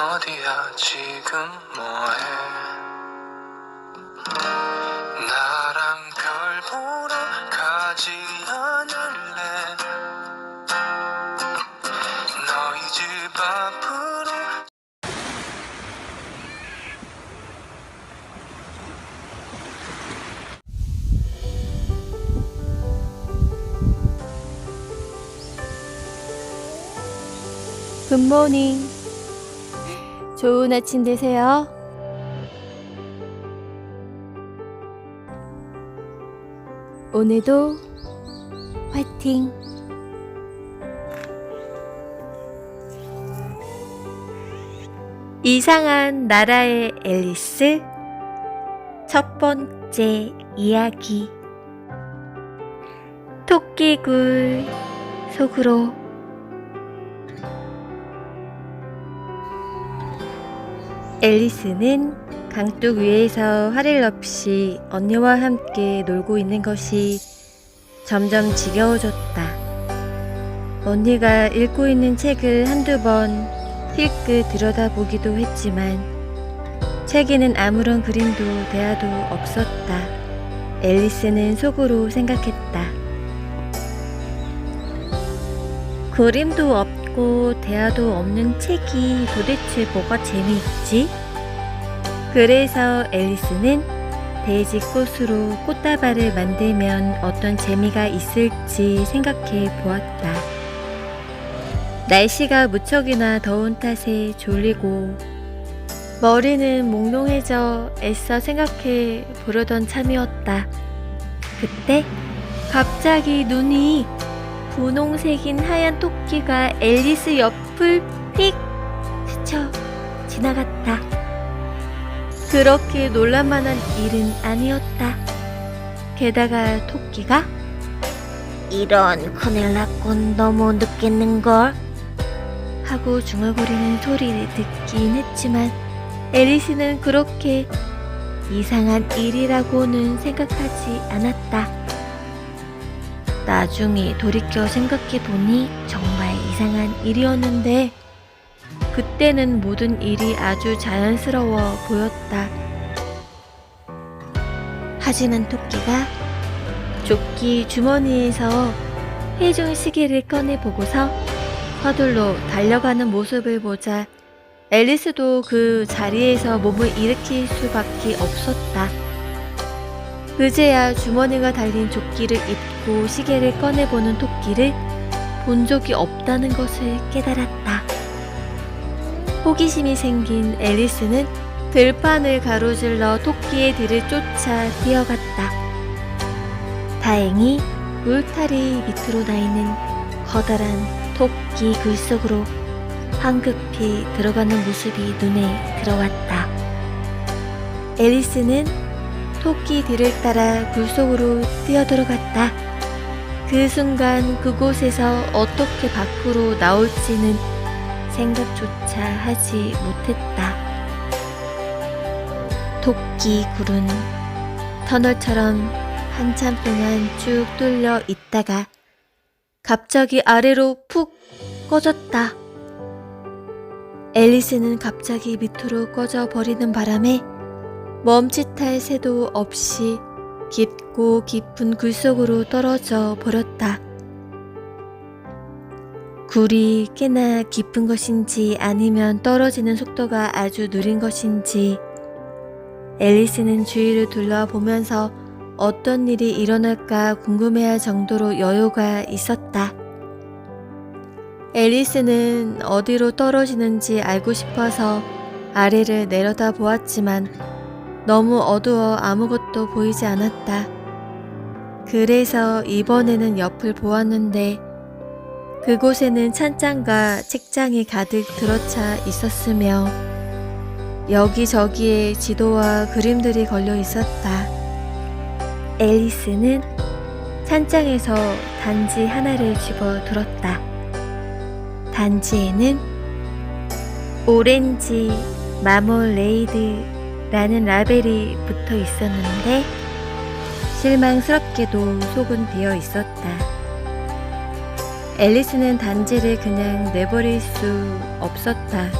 어디야 지금 뭐해? 나랑 별 보러 가지 않을래? 너희 집 앞으로. 굿모닝. 좋은 아침 되세요. 오늘도 화이팅! 이상한 나라의 앨리스 첫 번째 이야기. 토끼굴 속으로. 앨리스는 강둑 위에서 할 일 없이 언니와 함께 놀고 있는 것이 점점 지겨워졌다. 언니가 읽고 있는 책을 한두 번 힐끗 들여다보기도 했지만 책에는 아무런 그림도 대화도 없었다. 앨리스는 속으로 생각했다. 그림도 없고 대화도 없는 책이 도대체 뭐가 재미있지? 그래서 앨리스는 데이지꽃으로 꽃다발을 만들면 어떤 재미가 있을지 생각해 보았다. 날씨가 무척이나 더운 탓에 졸리고 머리는 몽롱해져 애써 생각해 보려던 참이었다. 그때 갑자기 눈이 분홍색인 하얀 토끼가 앨리스 옆을 휙 스쳐 지나갔다. 그렇게 놀랄만한 일은 아니었다. 게다가 토끼가 "이런, 큰일 났군, 너무 늦겠는걸?" 하고 중얼거리는 소리를 듣긴 했지만 앨리스는 그렇게 이상한 일이라고는 생각하지 않았다. 나중에 돌이켜 생각해보니 정말 이상한 일이었는데 그때는 모든 일이 아주 자연스러워 보였다. 하지만 토끼가 조끼 주머니에서 해준 시계를 꺼내보고서 서둘러 달려가는 모습을 보자 앨리스도 그 자리에서 몸을 일으킬 수밖에 없었다. 그제야 주머니가 달린 조끼를 입고 시계를 꺼내보는 토끼를 본 적이 없다는 것을 깨달았다. 호기심이 생긴 앨리스는 들판을 가로질러 토끼의 뒤를 쫓아 뛰어갔다. 다행히 울타리 밑으로 나 있는 커다란 토끼 굴 속으로 황급히 들어가는 모습이 눈에 들어왔다. 앨리스는 토끼 뒤를 따라 굴 속으로 뛰어들어갔다. 그 순간 그곳에서 어떻게 밖으로 나올지는 생각조차 하지 못했다. 토끼 굴은 터널처럼 한참 동안 쭉 뚫려 있다가 갑자기 아래로 푹 꺼졌다. 앨리스는 갑자기 밑으로 꺼져 버리는 바람에 멈칫할 새도 없이 깊고 깊은 굴 속으로 떨어져 버렸다. 굴이 꽤나 깊은 것인지 아니면 떨어지는 속도가 아주 느린 것인지 앨리스는 주위를 둘러보면서 어떤 일이 일어날까 궁금해할 정도로 여유가 있었다. 앨리스는 어디로 떨어지는지 알고 싶어서 아래를 내려다 보았지만 너무 어두워 아무것도 보이지 않았다. 그래서 이번에는 옆을 보았는데 그곳에는 찬장과 책장이 가득 들어차 있었으며 여기저기에 지도와 그림들이 걸려 있었다. 앨리스는 찬장에서 단지 하나를 집어 들었다. 단지에는 오렌지 마멀레이드라는 라벨이 붙어 있었는데 실망스럽게도 속은 비어 있었다. 앨리스는 단지를 그냥 내버릴 수 없었다.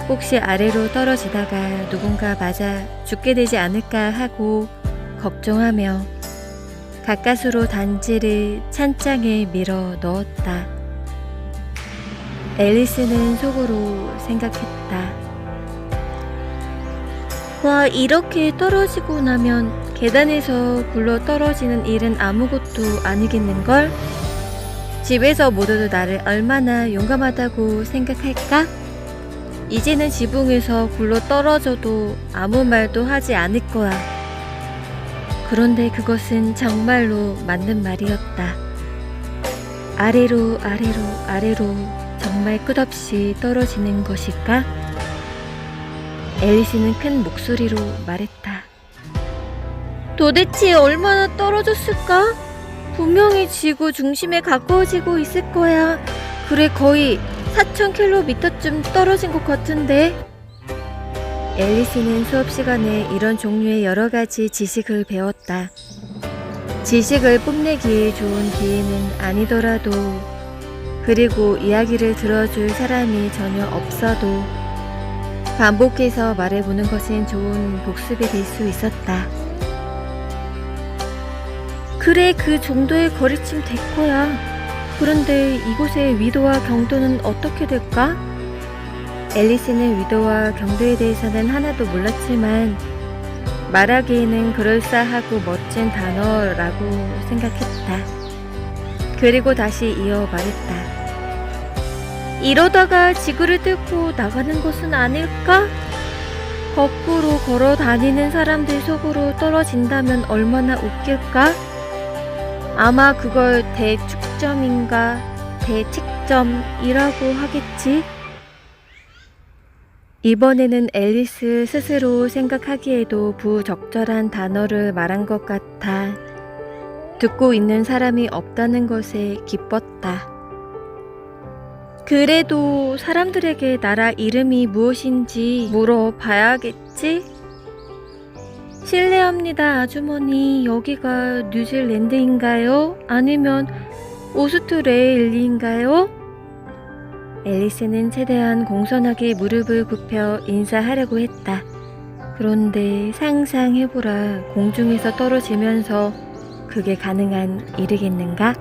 혹시 아래로 떨어지다가 누군가 맞아 죽게 되지 않을까 하고 걱정하며 가까스로 단지를 찬장에 밀어 넣었다. 앨리스는 속으로 생각했다. 와, 이렇게 떨어지고 나면 계단에서 굴러 떨어지는 일은 아무것도 아니겠는걸? 집에서 모두도 나를 얼마나 용감하다고 생각할까? 이제는 지붕에서 굴러 떨어져도 아무 말도 하지 않을 거야. 그런데 그것은 정말로 맞는 말이었다. 아래로 아래로 아래로 정말 끝없이 떨어지는 것일까? 앨리스는 큰 목소리로 말했다. 도대체 얼마나 떨어졌을까? 분명히 지구 중심에 가까워지고 있을 거야. 그래, 거의 4,000km쯤 떨어진 것 같은데. 앨리스는 수업 시간에 이런 종류의 여러 가지 지식을 배웠다. 지식을 뽐내기에 좋은 기회는 아니더라도, 그리고 이야기를 들어줄 사람이 전혀 없어도 반복해서 말해보는 것은 좋은 복습이 될 수 있었다. 그래, 그 정도의 거리쯤 될 거야. 그런데 이곳의 위도와 경도는 어떻게 될까? 앨리스는 위도와 경도에 대해서는 하나도 몰랐지만 말하기에는 그럴싸하고 멋진 단어라고 생각했다. 그리고 다시 이어 말했다. 이러다가 지구를 뚫고 나가는 것은 아닐까? 거꾸로 걸어 다니는 사람들 속으로 떨어진다면 얼마나 웃길까? 아마 그걸 대축점인가 대칙점이라고 하겠지? 이번에는 앨리스 스스로 생각하기에도 부적절한 단어를 말한 것 같아 듣고 있는 사람이 없다는 것에 기뻤다. 그래도 사람들에게 나라 이름이 무엇인지 물어봐야겠지? 실례합니다, 아주머니. 여기가 뉴질랜드인가요? 아니면 오스트레일리인가요? 앨리스는 최대한 공손하게 무릎을 굽혀 인사하려고 했다. 그런데 상상해보라. 공중에서 떨어지면서 그게 가능한 일이겠는가?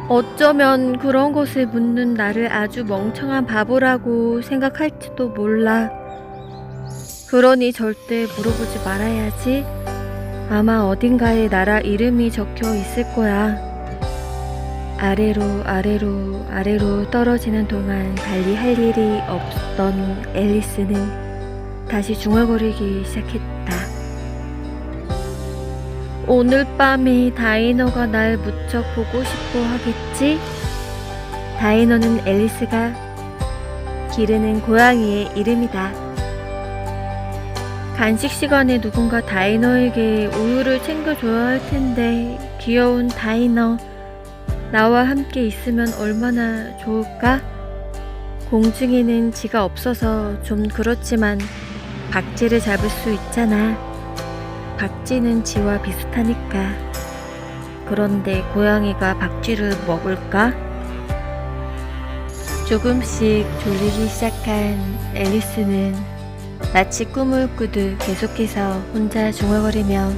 어쩌면 그런 것을 묻는 나를 아주 멍청한 바보라고 생각할지도 몰라. 그러니 절대 물어보지 말아야지. 아마 어딘가에 나라 이름이 적혀 있을 거야. 아래로 아래로 아래로 떨어지는 동안 달리 할 일이 없던 앨리스는 다시 중얼거리기 시작했다. 오늘 밤에 다이너가 날 무척 보고 싶어 하겠지? 다이너는 앨리스가 기르는 고양이의 이름이다. 간식 시간에 누군가 다이너에게 우유를 챙겨줘야 할 텐데, 귀여운 다이너, 나와 함께 있으면 얼마나 좋을까? 공중에는 지가 없어서 좀 그렇지만 박쥐를 잡을 수 있잖아. 박쥐는 지와 비슷하니까. 그런데 고양이가 박쥐를 먹을까? 조금씩 졸리기 시작한 앨리스는 마치 꿈을 꾸듯 계속해서 혼자 중얼거리며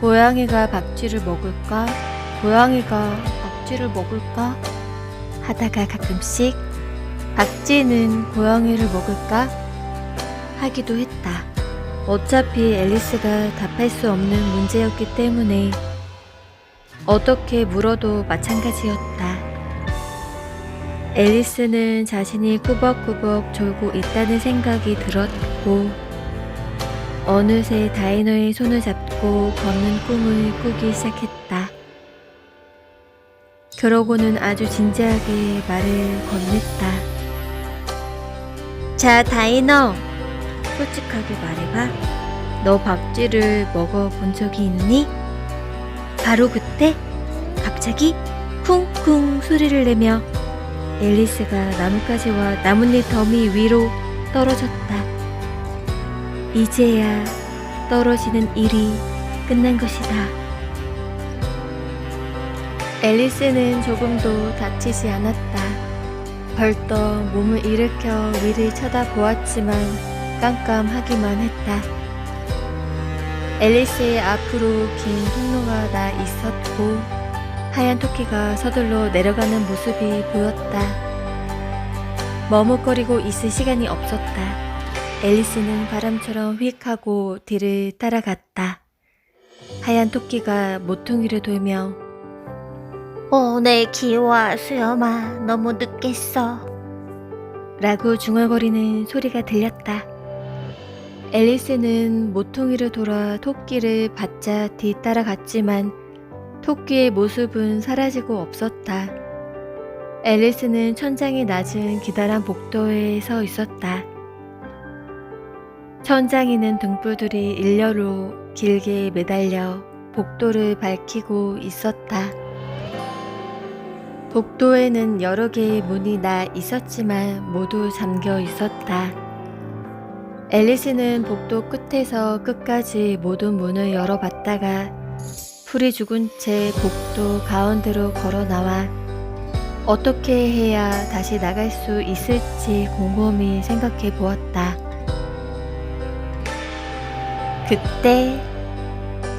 고양이가 박쥐를 먹을까? 고양이가 박쥐를 먹을까? 하다가 가끔씩 박쥐는 고양이를 먹을까? 하기도 했다. 어차피 앨리스가 답할 수 없는 문제였기 때문에 어떻게 물어도 마찬가지였다. 앨리스는 자신이 꾸벅꾸벅 졸고 있다는 생각이 들었고 어느새 다이너의 손을 잡고 걷는 꿈을 꾸기 시작했다. 그러고는 아주 진지하게 말을 건넸다. 자, 다이너, 솔직하게 말해봐. 너 박쥐를 먹어본 적이 있니? 바로 그때 갑자기 쿵쿵 소리를 내며 앨리스가 나뭇가지와 나뭇잎 더미 위로 떨어졌다. 이제야 떨어지는 일이 끝난 것이다. 앨리스는 조금도 다치지 않았다. 벌떡 몸을 일으켜 위를 쳐다보았지만 깜깜하기만 했다. 앨리스의 앞으로 긴 통로가 나 있었고 하얀 토끼가 서둘러 내려가는 모습이 보였다. 머뭇거리고 있을 시간이 없었다. 앨리스는 바람처럼 휙 하고 뒤를 따라갔다. 하얀 토끼가 모퉁이를 돌며 내 기와 수염아, 너무 늦겠어. 라고 중얼거리는 소리가 들렸다. 앨리스는 모퉁이를 돌아 토끼를 바짝 뒤따라갔지만 토끼의 모습은 사라지고 없었다. 앨리스는 천장이 낮은 기다란 복도에 서 있었다. 천장에는 등불들이 일렬로 길게 매달려 복도를 밝히고 있었다. 복도에는 여러 개의 문이 나 있었지만 모두 잠겨 있었다. 앨리스는 복도 끝에서 끝까지 모든 문을 열어봤다가 풀이 죽은 채 복도 가운데로 걸어 나와 어떻게 해야 다시 나갈 수 있을지 곰곰이 생각해 보았다. 그때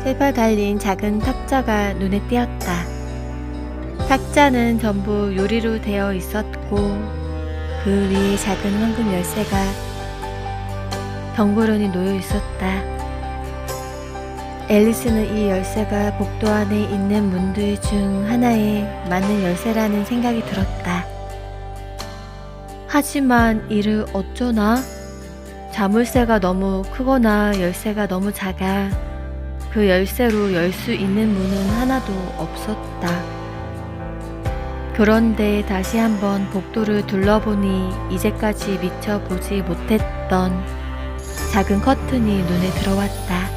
세발 달린 작은 탁자가 눈에 띄었다. 탁자는 전부 유리로 되어 있었고 그 위에 작은 황금 열쇠가 덩그러니 놓여 있었다. 앨리스는 이 열쇠가 복도 안에 있는 문들 중 하나에 맞는 열쇠라는 생각이 들었다. 하지만 이를 어쩌나? 자물쇠가 너무 크거나 열쇠가 너무 작아 그 열쇠로 열 수 있는 문은 하나도 없었다. 그런데 다시 한번 복도를 둘러보니 이제까지 미처 보지 못했던 작은 커튼이 눈에 들어왔다.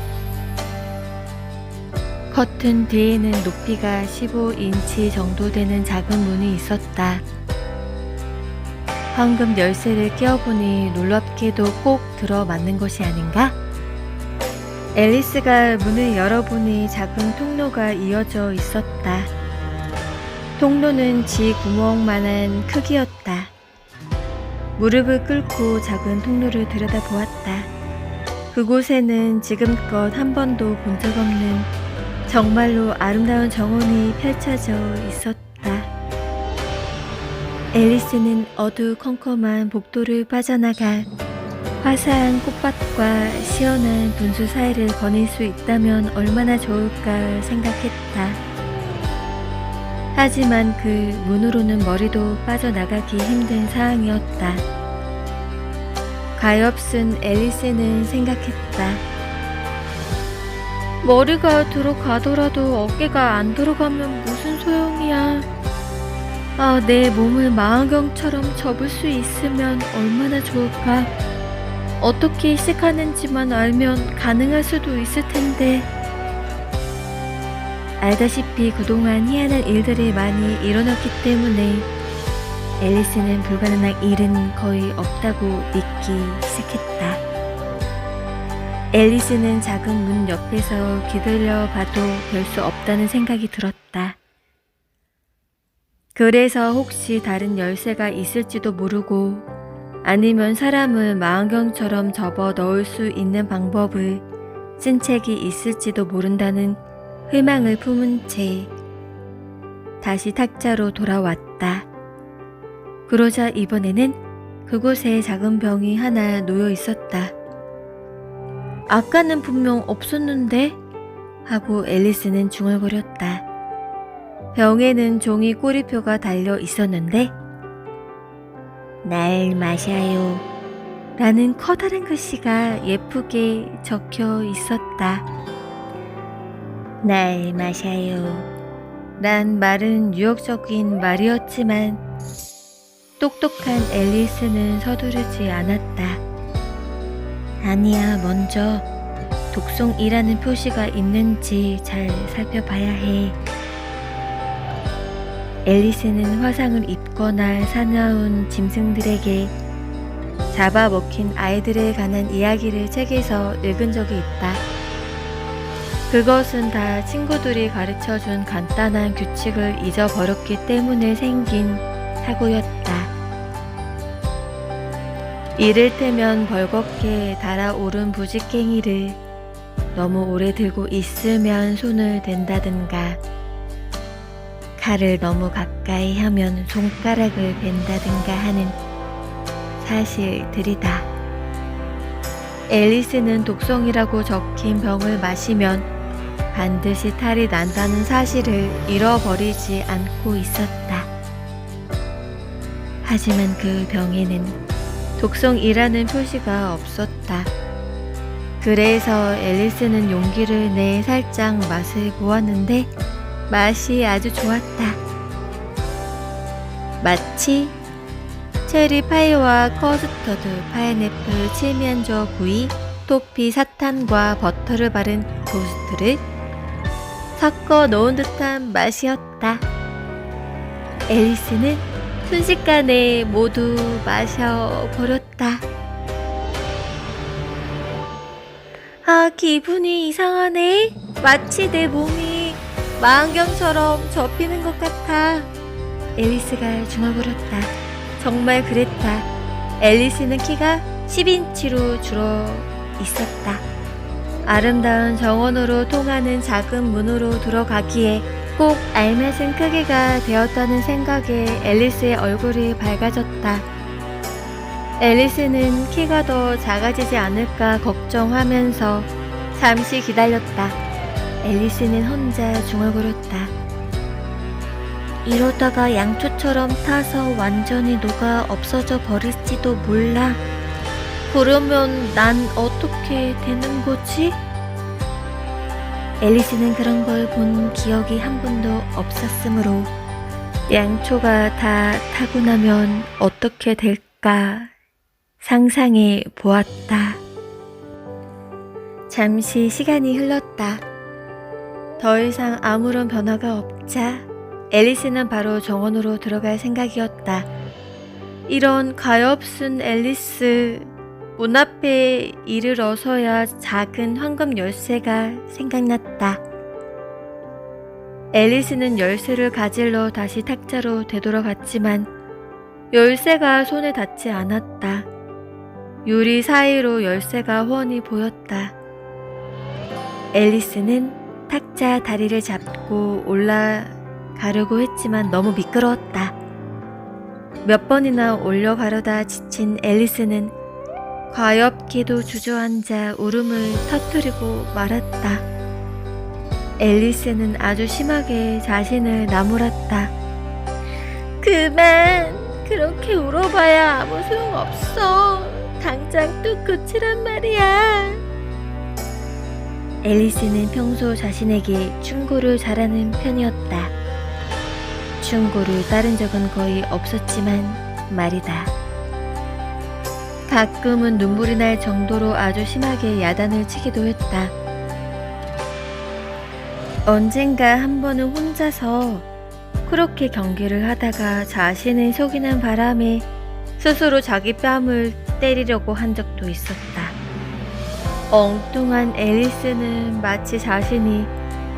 커튼 뒤에는 높이가 15인치 정도 되는 작은 문이 있었다. 황금 열쇠를 끼워보니 놀랍게도 꼭 들어맞는 것이 아닌가? 앨리스가 문을 열어보니 작은 통로가 이어져 있었다. 통로는 쥐 구멍만한 크기였다. 무릎을 꿇고 작은 통로를 들여다보았다. 그곳에는 지금껏 한 번도 본 적 없는 정말로 아름다운 정원이 펼쳐져 있었다. 앨리스는 어두컴컴한 복도를 빠져나가 화사한 꽃밭과 시원한 분수 사이를 거닐 수 있다면 얼마나 좋을까 생각했다. 하지만 그 문으로는 머리도 빠져나가기 힘든 상황이었다. 가엾은 앨리스는 생각했다. 머리가 들어가더라도 어깨가 안 들어가면 무슨 소용이야. 내 몸을 망원경처럼 접을 수 있으면 얼마나 좋을까. 어떻게 시작하는지만 알면 가능할 수도 있을 텐데. 알다시피 그동안 희한한 일들이 많이 일어났기 때문에 앨리스는 불가능한 일은 거의 없다고 믿기 시작했다. 앨리스는 작은 문 옆에서 기다려 봐도 별 수 없다는 생각이 들었다. 그래서 혹시 다른 열쇠가 있을지도 모르고 아니면 사람을 망원경처럼 접어 넣을 수 있는 방법을 쓴 책이 있을지도 모른다는 희망을 품은 채 다시 탁자로 돌아왔다. 그러자 이번에는 그곳에 작은 병이 하나 놓여 있었다. 아까는 분명 없었는데? 하고 앨리스는 중얼거렸다. 병에는 종이 꼬리표가 달려 있었는데 날 마셔요 라는 커다란 글씨가 예쁘게 적혀 있었다. 날 마셔요 란 말은 유혹적인 말이었지만 똑똑한 앨리스는 서두르지 않았다. 아니야, 먼저 독송이라는 표시가 있는지 잘 살펴봐야 해. 앨리스는 화상을 입거나 사나운 짐승들에게 잡아먹힌 아이들에 관한 이야기를 책에서 읽은 적이 있다. 그것은 다 친구들이 가르쳐준 간단한 규칙을 잊어버렸기 때문에 생긴 사고였다. 이를테면 벌겋게 달아오른 부직갱이를 너무 오래 들고 있으면 손을 댄다든가, 칼을 너무 가까이 하면 손가락을 벤다든가 하는 사실들이다. 앨리스는 독성이라고 적힌 병을 마시면 반드시 탈이 난다는 사실을 잃어버리지 않고 있었다. 하지만 그 병에는 독성이라는 표시가 없었다. 그래서 앨리스는 용기를 내 살짝 맛을 보았는데 맛이 아주 좋았다. 마치 체리 파이와 커스터드, 파인애플, 칠면조 구이, 토피, 사탕과 버터를 바른 토스트를 섞어 놓은 듯한 맛이었다. 앨리스는 순식간에 모두 마셔버렸다. 아, 기분이 이상하네. 마치 내 몸이 망원경처럼 접히는 것 같아. 앨리스가 중얼거렸다. 정말 그랬다. 앨리스는 키가 10인치로 줄어 있었다. 아름다운 정원으로 통하는 작은 문으로 들어가기에 꼭 알맞은 크기가 되었다는 생각에 앨리스의 얼굴이 밝아졌다. 앨리스는 키가 더 작아지지 않을까 걱정하면서 잠시 기다렸다. 앨리스는 혼자 중얼거렸다. 이러다가 양초처럼 타서 완전히 녹아 없어져 버릴지도 몰라. 그러면 난 어떻게 되는 거지? 앨리스는 그런 걸 본 기억이 한 번도 없었으므로 양초가 다 타고 나면 어떻게 될까 상상해 보았다. 잠시 시간이 흘렀다. 더 이상 아무런 변화가 없자 앨리스는 바로 정원으로 들어갈 생각이었다. 이런 가엾은 앨리스, 문 앞에 이르러서야 작은 황금 열쇠가 생각났다. 앨리스는 열쇠를 가질러 다시 탁자로 되돌아갔지만 열쇠가 손에 닿지 않았다. 유리 사이로 열쇠가 훤히 보였다. 앨리스는 탁자 다리를 잡고 올라가려고 했지만 너무 미끄러웠다. 몇 번이나 올려가려다 지친 앨리스는 가엾게도 주저앉아 울음을 터뜨리고 말았다. 앨리스는 아주 심하게 자신을 나무랐다. 그만! 그렇게 울어봐야 아무 소용없어. 당장 뚝 그치란 말이야. 앨리스는 평소 자신에게 충고를 잘하는 편이었다. 충고를 따른 적은 거의 없었지만 말이다. 가끔은 눈물이 날 정도로 아주 심하게 야단을 치기도 했다. 언젠가 한 번은 혼자서 그렇게 경기를 하다가 자신을 속이는 바람에 스스로 자기 뺨을 때리려고 한 적도 있었다. 엉뚱한 앨리스는 마치 자신이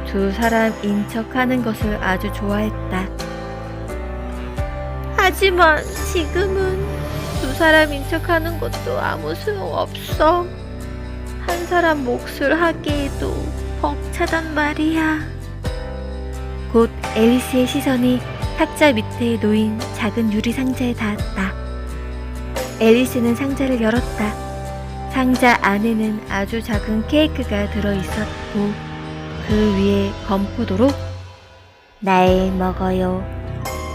두 사람인 척하는 것을 아주 좋아했다. 하지만 지금은 두 사람인 척하는 것도 아무 소용없어. 한 사람 몫을 하기에도 벅차단 말이야. 곧 앨리스의 시선이 탁자 밑에 놓인 작은 유리 상자에 닿았다. 앨리스는 상자를 열었다. 상자 안에는 아주 작은 케이크가 들어있었고 그 위에 건포도로 날 먹어요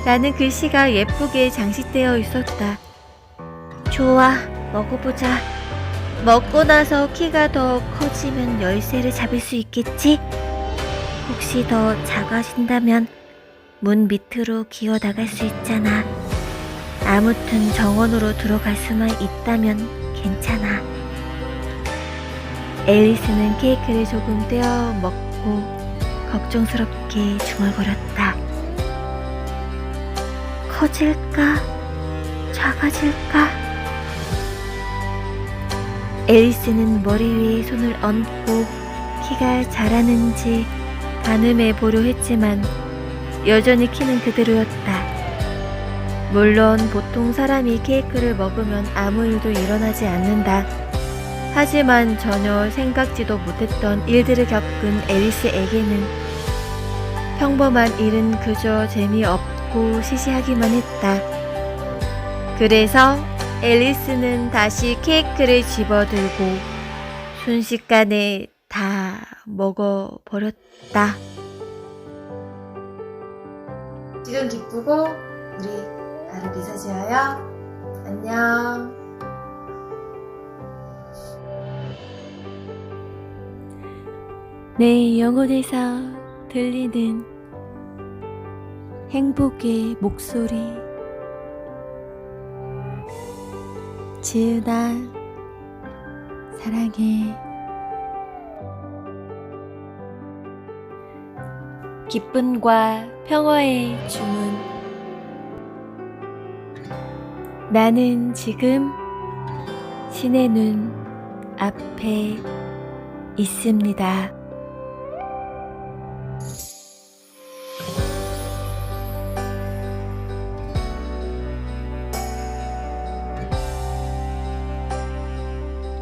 라는 글씨가 예쁘게 장식되어 있었다. 좋아, 먹어보자. 먹고 나서 키가 더 커지면 열쇠를 잡을 수 있겠지? 혹시 더 작아진다면 문 밑으로 기어 나갈 수 있잖아. 아무튼 정원으로 들어갈 수만 있다면 괜찮아. 앨리스는 케이크를 조금 떼어 먹고 걱정스럽게 중얼거렸다. 커질까? 작아질까? 앨리스는 머리 위에 손을 얹고 키가 자라는지 가늠해 보려 했지만 여전히 키는 그대로였다. 물론 보통 사람이 케이크를 먹으면 아무 일도 일어나지 않는다. 하지만 전혀 생각지도 못했던 일들을 겪은 앨리스에게는 평범한 일은 그저 재미없고 시시하기만 했다. 그래서 앨리스는 다시 케이크를 집어들고 순식간에 다 먹어버렸다. 지금 기쁘고 우리 바로 미소 지어요. 안녕. 내 영혼에서 들리는 행복의 목소리. 지은아, 사랑해. 기쁨과 평화의 주문. 나는 지금 신의 눈 앞에 있습니다.